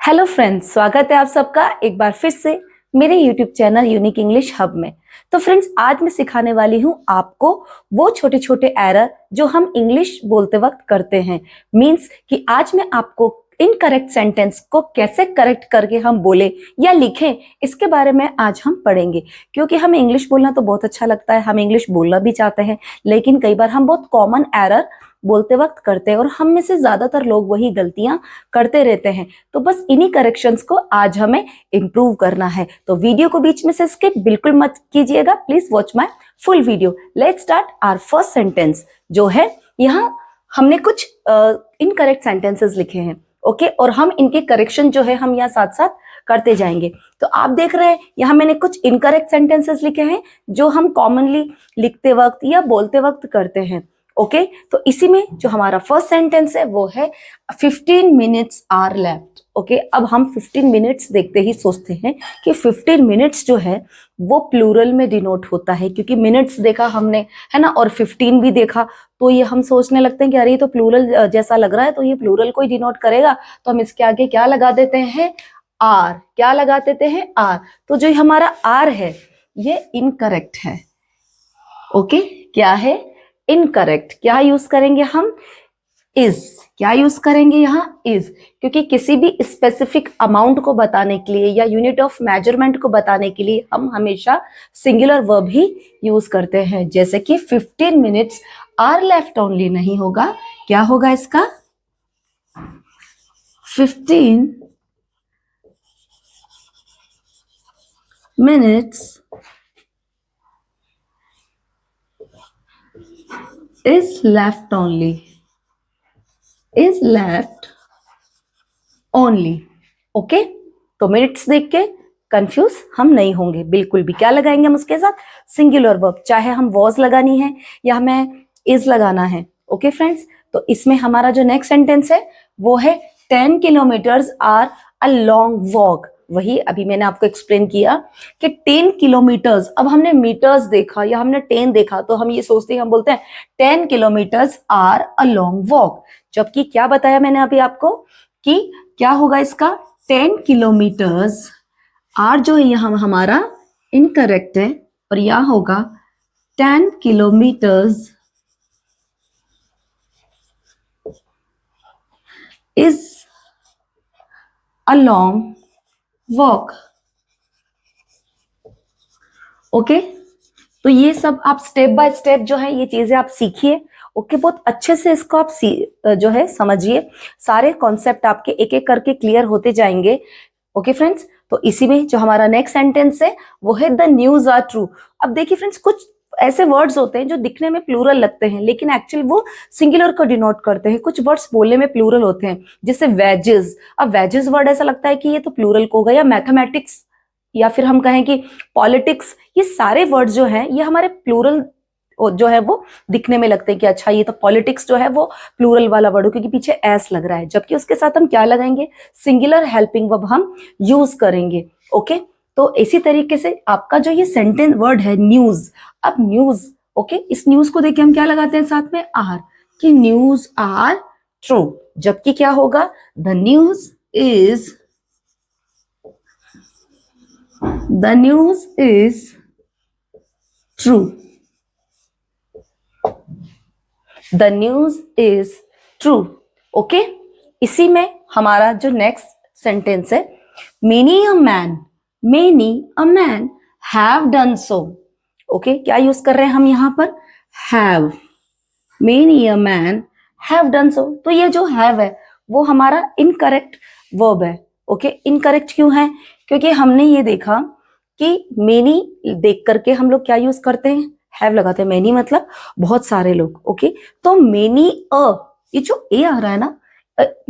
Hello friends, स्वागत है आप सबका एक बार फिर से मेरे YouTube channel unique English hub में। तो फ्रेंड्स, आज मैं सिखाने वाली हूँ आपको वो छोटे छोटे एरर जो हम इंग्लिश बोलते वक्त करते हैं। मींस कि आज मैं आपको इनकरेक्ट सेंटेंस को कैसे करेक्ट करके हम बोले या लिखें, इसके बारे में आज हम पढ़ेंगे। क्योंकि हमें इंग्लिश बोलना तो बहुत अच्छा लगता है, हम इंग्लिश बोलना भी चाहते हैं, लेकिन कई बार हम बहुत कॉमन एरर बोलते वक्त करते हैं और हम में से ज्यादातर लोग वही गलतियां करते रहते हैं। तो बस इन्हीं करेक्शंस को आज हमें इम्प्रूव करना है। तो वीडियो को बीच में से स्किप बिल्कुल मत कीजिएगा, please watch my full video. Let's start our first sentence जो है, यहाँ हमने कुछ इनकरेक्ट सेंटेंसेस लिखे हैं, ओके, और हम इनके करेक्शन जो है हम यहाँ साथ साथ करते जाएंगे। तो आप देख रहे हैं यहाँ मैंने कुछ इनकरेक्ट सेंटेंसेस लिखे हैं जो हम कॉमनली लिखते वक्त या बोलते वक्त करते हैं, ओके। तो इसी में जो हमारा फर्स्ट सेंटेंस है वो है 15 मिनट्स आर लेफ्ट, ओके। अब हम 15 मिनट्स देखते ही सोचते हैं कि 15 मिनट्स जो है वो प्लूरल में डिनोट होता है, क्योंकि मिनट्स देखा हमने, है ना, और 15 भी देखा, तो ये हम सोचने लगते हैं कि अरे ये तो प्लूरल जैसा लग रहा है, तो ये प्लूरल को ही डिनोट करेगा, तो हम इसके आगे क्या लगा देते हैं, आर। क्या लगा देते हैं, आर। तो जो हमारा आर है ये इनकरेक्ट है, ओके। क्या है, इनकरेक्ट। क्या यूज करेंगे हम, इज। क्या यूज करेंगे यहाँ, इज, क्योंकि किसी भी स्पेसिफिक अमाउंट को बताने के लिए या यूनिट ऑफ मेजरमेंट को बताने के लिए हम हमेशा सिंगुलर वर्ब ही यूज करते हैं। जैसे कि 15 मिनट्स आर लेफ्ट ओनली नहीं होगा, क्या होगा इसका, 15 minutes is left only, is left only, okay. तो मिनट्स देख के कंफ्यूज हम नहीं होंगे बिल्कुल भी। क्या लगाएंगे हम उसके साथ, सिंगुलर वर्ब, चाहे हम वॉज लगानी है या हमें इज लगाना है, ओके फ्रेंड्स। तो इसमें हमारा जो नेक्स्ट सेंटेंस है वो है 10 kilometres are a long walk. वही अभी मैंने आपको एक्सप्लेन किया कि 10 किलोमीटर्स, अब हमने मीटर्स देखा या हमने 10 देखा तो हम ये सोचते हैं, हम बोलते हैं 10 kilometres are a long walk. जबकि क्या बताया मैंने अभी आपको कि क्या होगा इसका, 10 किलोमीटर्स, आर जो है यहाँ हमारा इनकरेक्ट है, और यह होगा 10 kilometres is a long walk, okay. तो ये सब आप स्टेप बाय स्टेप जो है ये चीजें आप सीखिए, ओके। बहुत अच्छे से इसको आप जो है समझिए, सारे कॉन्सेप्ट आपके एक एक करके क्लियर होते जाएंगे, ओके फ्रेंड्स। तो इसी में जो हमारा नेक्स्ट सेंटेंस है वो है द न्यूज आर ट्रू। अब देखिए फ्रेंड्स, कुछ ऐसे वर्ड्स होते हैं जो दिखने में प्लूरल लगते हैं लेकिन एक्चुअली वो सिंगुलर को डिनोट करते हैं। कुछ वर्ड्स बोलने में प्लूरल होते हैं, जैसे वेजेस। अब वेजेस वर्ड ऐसा लगता है कि ये तो प्लूरल को होगा, या मैथमेटिक्स, या फिर हम कहें कि पॉलिटिक्स। ये सारे वर्ड्स जो हैं ये हमारे प्लूरल जो है वो दिखने में लगते हैं कि अच्छा ये तो पॉलिटिक्स जो है वो प्लूरल वाला वर्ड हो, क्योंकि पीछे एस लग रहा है, जबकि उसके साथ हम क्या लगाएंगे, सिंगुलर हेल्पिंग वर्ब हम यूज करेंगे, ओके। तो इसी तरीके से आपका जो ये सेंटेंस वर्ड है न्यूज, अब न्यूज, ओके, इस न्यूज को देखिए हम क्या लगाते हैं साथ में, आर, कि न्यूज आर ट्रू। जबकि क्या होगा, the news is true, the news is true, okay. इसी में हमारा जो नेक्स्ट सेंटेंस है, many a man have done so, okay. क्या यूज कर रहे हैं हम यहाँ पर, have, many a man have done so. तो ये जो हैव है वो हमारा इनकरेक्ट वर्ब है, ओके। इनकरेक्ट क्यों है, क्योंकि हमने ये देखा कि मेनी देख करके हम लोग क्या यूज करते हैं, हैव लगाते हैं। मेनी मतलब बहुत सारे लोग, ओके। तो मेनी अ, ये जो ए आ रहा है ना,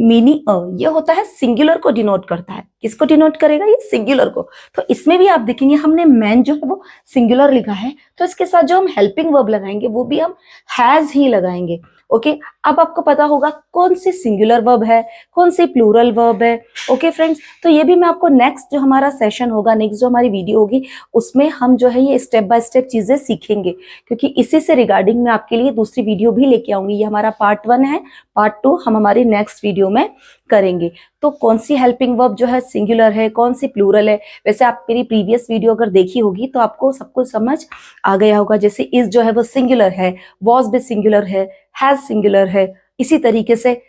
मेनी अ, ये होता है सिंगुलर को डिनोट करता है। किसको डिनोट करेगा, ये सिंगुलर को। तो इसमें भी आप देखेंगे हमने मैन जो है वो सिंगुलर लिखा है, तो इसके साथ जो हम हेल्पिंग वर्ब लगाएंगे वो भी हम हैज ही लगाएंगे, ओके। अब आपको पता होगा कौन सी सिंगुलर वर्ब है, कौन सी प्लूरल वर्ब है, ओके फ्रेंड्स, तो ये भी मैं आपको नेक्स्ट जो हमारा सेशन होगा, नेक्स्ट जो हमारी वीडियो होगी, उसमें हम जो है ये स्टेप बाय स्टेप चीजें सीखेंगे, क्योंकि इसी से रिगार्डिंग मैं आपके लिए दूसरी वीडियो भी लेके आऊंगी। ये हमारा पार्ट 1 है, पार्ट 2 हम हमारी नेक्स्ट वीडियो में करेंगे। तो कौन सी हेल्पिंग वर्ब जो है सिंगुलर है, कौन सी प्लूरल है, वैसे आप मेरी प्रीवियस वीडियो अगर देखी होगी तो आपको सब कुछ समझ आ गया होगा। जैसे इज जो है वो सिंगुलर है, वॉज भी सिंगुलर है, हैज सिंगुलर है, इसी तरीके से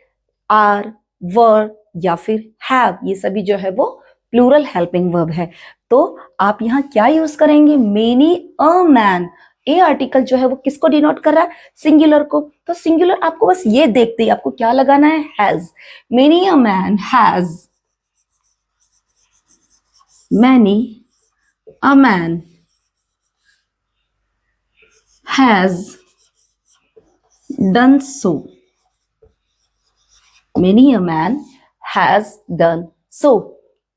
आर, वर या फिर हैव, ये सभी जो है वो प्लूरल हेल्पिंग वर्ब है। तो आप यहाँ क्या यूज करेंगे, many a man, A article जो है वो किसको डिनोट कर रहा है, सिंगुलर को। तो सिंगुलर आपको बस ये देखते ही आपको क्या लगाना है, has. Many a man has, many a man has done so, many a man has done so.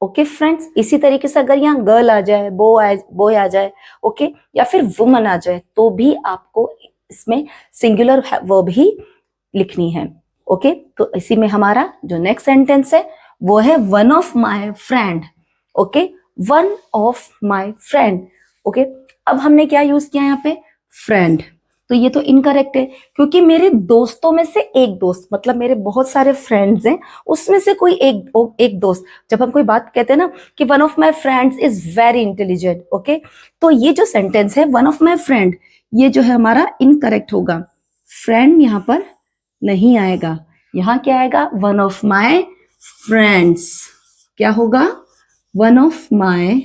Okay friends, इसी तरीके से अगर यहाँ गर्ल आ जाए, बॉय आ जाए, ओके, या फिर वुमन आ जाए, तो भी आपको इसमें सिंगुलर वर्ब ही लिखनी है। ओके, तो इसी में हमारा जो नेक्स्ट सेंटेंस है वो है one of my friend. Okay, one of my friend. Okay, अब हमने क्या यूज किया यहाँ पे, फ्रेंड, तो ये तो इनकरेक्ट है, क्योंकि मेरे दोस्तों में से एक दोस्त, मतलब मेरे बहुत सारे फ्रेंड्स हैं, उसमें से कोई एक दोस्त। जब हम कोई बात कहते हैं ना कि one of my friends is very intelligent, okay, तो ये जो सेंटेंस है वन ऑफ माय फ्रेंड, ये जो है हमारा इनकरेक्ट होगा। फ्रेंड यहाँ पर नहीं आएगा, यहाँ क्या आएगा, वन ऑफ माय फ्रेंड्स। क्या होगा, वन ऑफ माय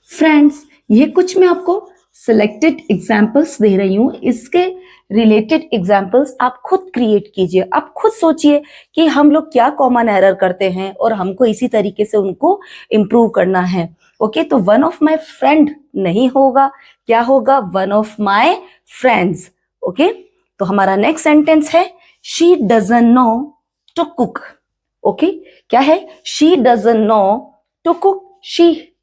फ्रेंड्स। ये कुछ मैं आपको सिलेक्टेड एग्जाम्पल्स दे रही हूं, इसके रिलेटेड एग्जाम्पल्स आप खुद क्रिएट कीजिए। आप खुद सोचिए कि हम लोग क्या कॉमन एरर करते हैं और हमको इसी तरीके से उनको इम्प्रूव करना है। ओके, तो वन ऑफ माय फ्रेंड नहीं होगा, क्या होगा, one of my friends. Okay, तो हमारा नेक्स्ट सेंटेंस है she doesn't know to cook. Okay, क्या है, she doesn't know to cook, she,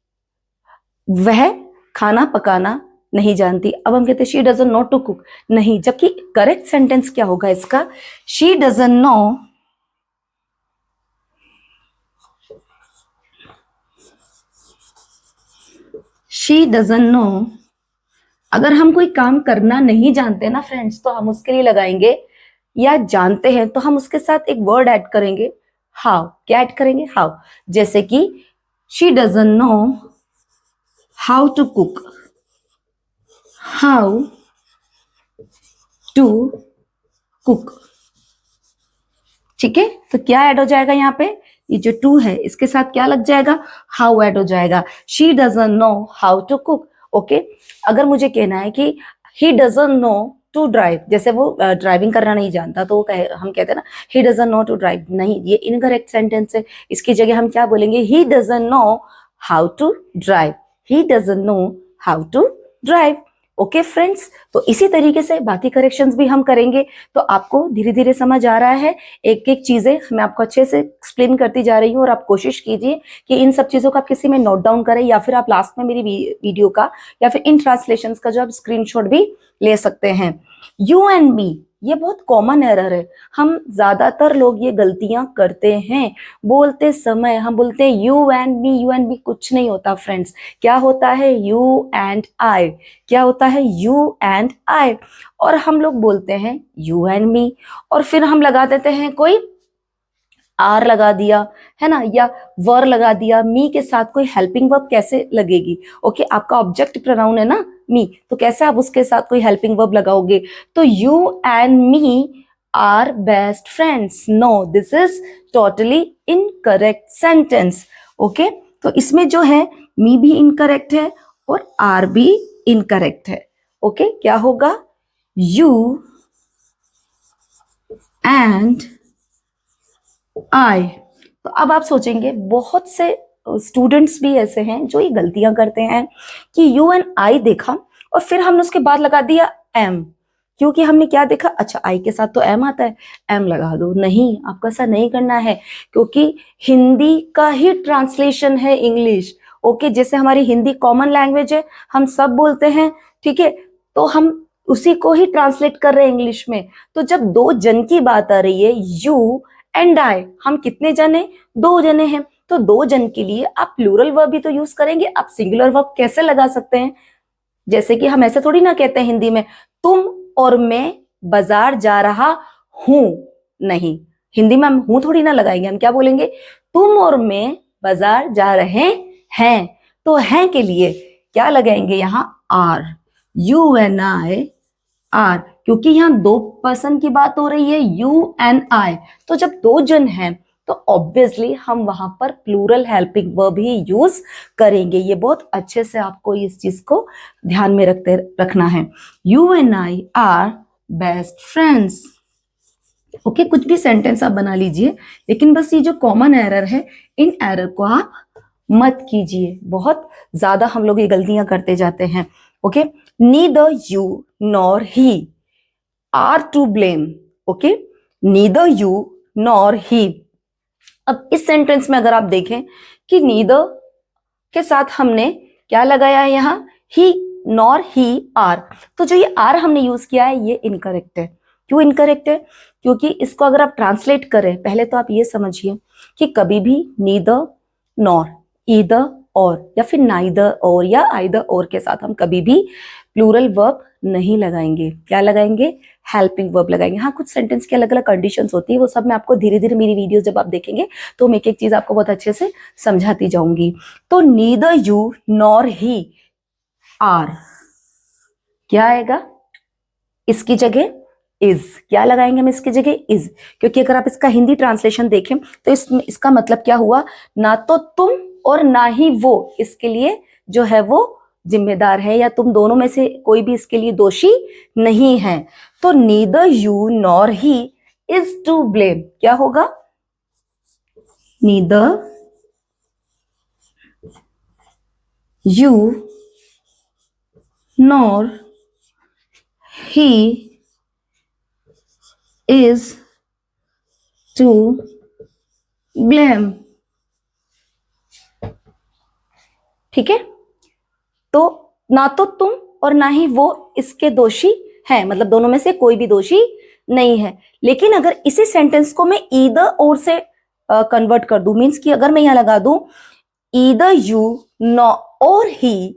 वह खाना पकाना नहीं जानती। अब हम कहते हैं she doesn't know to cook, नहीं, जबकि करेक्ट सेंटेंस क्या होगा इसका, शी डजंट नो अगर हम कोई काम करना नहीं जानते ना फ्रेंड्स, तो हम उसके लिए लगाएंगे, या जानते हैं तो हम उसके साथ एक वर्ड ऐड करेंगे, हाउ। क्या ऐड करेंगे, हाउ। जैसे कि she doesn't know how to cook, how to cook. ठीक है, तो क्या ऐड हो जाएगा यहाँ पे, ये जो टू है इसके साथ क्या लग जाएगा, हाउ ऐड हो जाएगा। She doesn't know how to cook. Okay, अगर मुझे कहना है कि he doesn't know to drive, जैसे वो ड्राइविंग करना नहीं जानता, तो हम कहते हैं ना he doesn't know to drive, नहीं, ये इनकरेक्ट सेंटेंस है। इसकी जगह हम क्या बोलेंगे, he doesn't know how to drive, he doesn't know how to drive. Okay friends, तो इसी तरीके से बाकी करेक्शंस भी हम करेंगे। तो आपको धीरे धीरे समझ आ रहा है, एक एक चीजें मैं आपको अच्छे से एक्सप्लेन करती जा रही हूँ, और आप कोशिश कीजिए कि इन सब चीजों को आप किसी में नोट डाउन करें, या फिर आप लास्ट में मेरी वीडियो का या फिर इन ट्रांसलेशंस का जो आप स्क्रीनशॉट भी ले सकते हैं। यू एंड मी, ये बहुत कॉमन एरर है, हम ज्यादातर लोग ये गलतियां करते हैं। बोलते समय हम बोलते हैं you and me, you and मी कुछ नहीं होता फ्रेंड्स, क्या होता है, यू एंड आई। क्या होता है, यू एंड आई। और हम लोग बोलते हैं यू एंड मी, और फिर हम लगा देते हैं कोई आर लगा दिया, है ना, या वर लगा दिया। मी के साथ कोई हेल्पिंग वर्ब कैसे लगेगी, ओके, आपका ऑब्जेक्ट प्रोनाउन है ना मी, तो कैसे आप उसके साथ कोई हेल्पिंग वर्ब लगाओगे। तो you and me are best friends, no, this is totally incorrect sentence. Okay, तो इसमें जो है मी भी इनकरेक्ट है और आर भी इनकरेक्ट है। ओके, क्या होगा, यू एंड आई। तो अब आप सोचेंगे, बहुत से स्टूडेंट्स भी ऐसे हैं जो ये गलतियां करते हैं कि यू एंड आई देखा और फिर हमने उसके बाद लगा दिया एम, क्योंकि हमने क्या देखा, अच्छा आई के साथ तो एम आता है, एम लगा दो। नहीं, आपको ऐसा नहीं करना है, क्योंकि हिंदी का ही ट्रांसलेशन है इंग्लिश। ओके, जैसे हमारी हिंदी कॉमन लैंग्वेज है, हम सब बोलते हैं, ठीक है, तो हम उसी को ही ट्रांसलेट कर रहे हैं इंग्लिश में। तो जब दो जन की बात आ रही है, यू एंड आई, हम कितने जने, 2 जने हैं, तो 2 जन के लिए आप प्लूरल वर्ब भी तो यूज करेंगे। आप सिंगुलर वर्ब कैसे लगा सकते हैं? जैसे कि हम ऐसे थोड़ी ना कहते हैं हिंदी में, तुम और मैं बाजार जा रहा हूं। नहीं, हिंदी में हम हूं थोड़ी ना लगाएंगे, हम क्या बोलेंगे, तुम और मैं बाजार जा रहे हैं। तो हैं के लिए क्या लगाएंगे यहाँ, are, you and I are, क्योंकि यहाँ 2 पर्सन की बात हो रही है, यू एंड आई। तो जब 2 जन हैं तो ऑब्वियसली हम वहां पर प्लूरल हेल्पिंग वर्ब ही यूज करेंगे। ये बहुत अच्छे से आपको इस चीज को ध्यान में रखना है। You and I are best friends. Okay, कुछ भी सेंटेंस आप बना लीजिए, लेकिन बस ये जो कॉमन एरर है, इन एरर को आप मत कीजिए। बहुत ज्यादा हम लोग ये गलतियां करते जाते हैं। Okay, neither you nor he are to blame. Okay, neither you nor he. अब इस सेंटेंस में अगर आप देखें कि नीदर के साथ हमने क्या लगाया है यहाँ, ही नॉर ही आर, तो जो ये आर हमने यूज किया है ये इनकरेक्ट है। क्यों इनकरेक्ट है? क्योंकि इसको अगर आप ट्रांसलेट करें, पहले तो आप ये समझिए कि कभी भी नीदर, नॉर, ईदर और, या फिर नाइदर और या आइदर और के साथ हम कभी भी प्लूरल वर्ब नहीं लगाएंगे। क्या लगाएंगे? हेल्पिंग वर्ब लगाएंगे। हाँ, कुछ सेंटेंस की अलग अलग कंडीशंस होती है, वो सब मैं आपको धीरे धीरे मेरी वीडियोस जब आप देखेंगे तो मैं एक एक चीज आपको बहुत अच्छे से समझाती जाऊंगी। तो neither you nor he are, क्या आएगा इसकी जगह? इज। क्या लगाएंगे हम इसकी जगह? इज। क्योंकि अगर आप इसका हिंदी ट्रांसलेशन देखें तो इसका मतलब क्या हुआ, ना तो तुम और ना ही वो इसके लिए जो है वो जिम्मेदार है, या तुम दोनों में से कोई भी इसके लिए दोषी नहीं है। तो neither you nor he is to blame. क्या होगा? Neither you nor he is to blame. ठीक है, तो ना तो तुम और ना ही वो इसके दोषी हैं, मतलब दोनों में से कोई भी दोषी नहीं है। लेकिन अगर इसी सेंटेंस को मैं ईदर और से कन्वर्ट कर दूं, मींस कि अगर मैं यहां लगा दूं ईदर यू नो और ही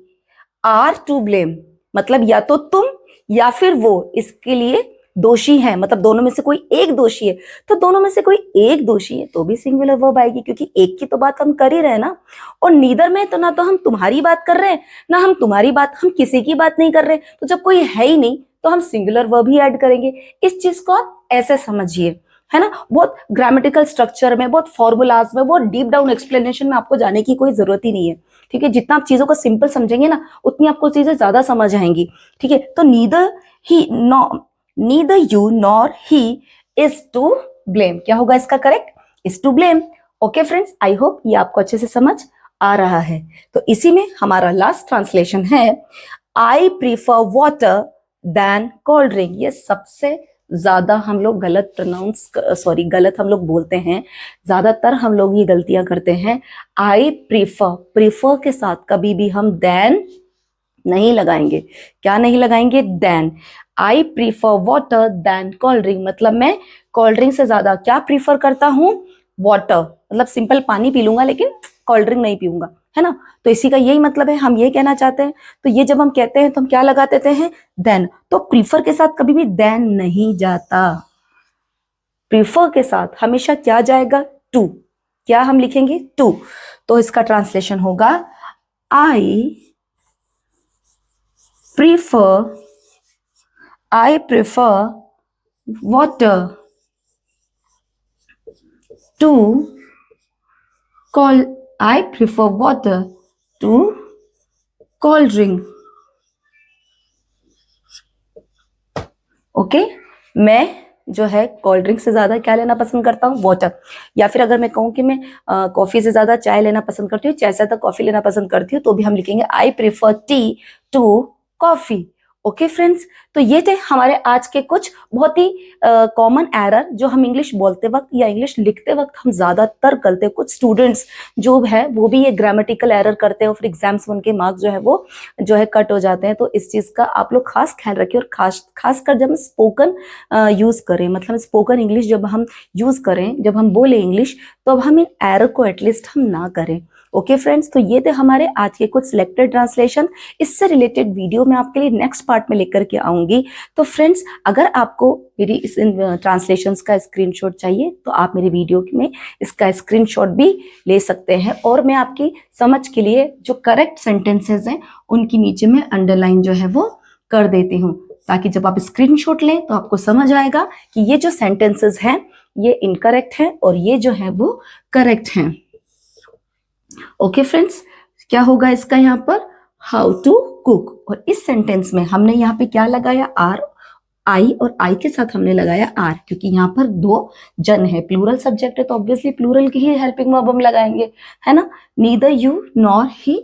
आर टू ब्लेम, मतलब या तो तुम या फिर वो इसके लिए दोषी है, मतलब दोनों में से कोई एक दोषी है। तो दोनों में से कोई एक दोषी है तो भी सिंगुलर वर्ब आएगी, क्योंकि एक की तो बात हम कर ही रहे हैं ना। और नीदर में तो ना तो हम तुम्हारी बात कर रहे हैं, ना हम तुम्हारी बात, हम किसी की बात नहीं कर रहे। तो जब कोई है ही नहीं तो हम सिंगुलर वर्ब ही ऐड करेंगे। इस चीज को आप ऐसे समझिए, है ना। बहुत ग्रामेटिकल स्ट्रक्चर में, बहुत फॉर्मूलाज में, बहुत डीप डाउन एक्सप्लेनेशन में आपको जाने की कोई जरूरत ही नहीं है। ठीक है, जितना आप चीजों को सिंपल समझेंगे ना उतनी आपको चीजें ज्यादा समझ आएंगी। ठीक है, तो neither you nor he is to blame. क्या होगा इसका correct? Is to blame. Okay friends, I hope ये आपको अच्छे से समझ आ रहा है। तो इसी में हमारा लास्ट ट्रांसलेशन है, I prefer water than cold drink. ये सबसे ज्यादा हम लोग गलत हम लोग बोलते हैं, ज्यादातर हम लोग ये गलतियां करते हैं। आई प्रीफर के साथ कभी भी हम देन नहीं लगाएंगे। क्या नहीं लगाएंगे? Than. I prefer water than cold drink, मतलब मैं कोल्ड ड्रिंक से ज्यादा क्या प्रीफर करता हूँ? वाटर, मतलब सिंपल पानी पी लूंगा लेकिन कोल्ड ड्रिंक नहीं पीऊंगा, है ना। तो इसी का यही मतलब है, हम ये कहना चाहते हैं। तो ये जब हम कहते हैं तो हम क्या लगा देते हैं? देन। तो प्रीफर के साथ कभी भी देन नहीं जाता। प्रीफर के साथ हमेशा क्या जाएगा? टू। क्या हम लिखेंगे? टू। तो इसका ट्रांसलेशन होगा, आई prefer water to cold drink. Okay, मैं जो है कोल्ड ड्रिंक से ज्यादा क्या लेना पसंद करता हूँ? वाटर। या फिर अगर मैं कहूँ कि मैं कॉफी से ज्यादा चाय लेना पसंद करती हूँ, चाय से ज्यादा कॉफी लेना पसंद करती हूँ, तो भी हम लिखेंगे I prefer tea to coffee. Okay friends, तो ये थे हमारे आज के कुछ बहुत ही कॉमन एरर जो हम इंग्लिश बोलते वक्त या इंग्लिश लिखते वक्त हम ज्यादातर करते हैं। कुछ स्टूडेंट्स जो है वो भी ये ग्रामेटिकल एरर करते हैं और फिर एग्जाम्स में उनके मार्क्स जो है वो जो है कट हो जाते हैं। तो इस चीज का आप लोग खास ख्याल रखिए और खासकर जब हम स्पोकन यूज करें, मतलब स्पोकन इंग्लिश जब हम यूज करें, जब हम बोले इंग्लिश, तो अब हम इन एरर को एटलीस्ट हम ना करें। ओके फ्रेंड्स, तो ये थे हमारे आज के कुछ सिलेक्टेड ट्रांसलेशन। इससे रिलेटेड वीडियो मैं आपके लिए नेक्स्ट पार्ट में लेकर के आऊंगी। तो फ्रेंड्स, अगर आपको मेरी इस ट्रांसलेशंस का स्क्रीनशॉट चाहिए तो आप मेरे वीडियो में इसका स्क्रीनशॉट भी ले सकते हैं और मैं आपकी समझ के लिए जो करेक्ट सेंटेंसेस हैं उनकी नीचे में अंडरलाइन जो है वो कर देती हूँ, ताकि जब आप स्क्रीनशॉट लें तो आपको समझ आएगा कि ये जो सेंटेंसेस हैं ये इनकरेक्ट हैं और ये जो है वो करेक्ट हैं। ओके फ्रेंड्स, क्या होगा इसका यहाँ पर, हाउ टू कुक, और इस सेंटेंस में हमने यहाँ पे क्या लगाया, आर, आई, और आई के साथ हमने लगाया आर, क्योंकि यहाँ पर दो जन है, प्लूरल सब्जेक्ट है, तो ऑब्वियसली प्लूरल की ही हेल्पिंग वर्ब हम लगाएंगे, है ना। Neither you nor he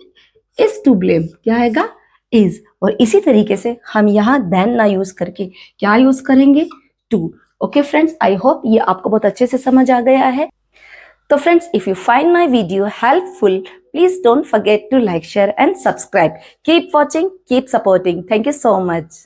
is to blame, क्या आएगा, इज। और इसी तरीके से हम यहाँ देन ना यूज करके क्या यूज करेंगे, to. Okay friends, I hope ये आपको बहुत अच्छे से समझ आ गया है। So friends, if you find my video helpful, please don't forget to like, share and subscribe. Keep watching, keep supporting. Thank you so much.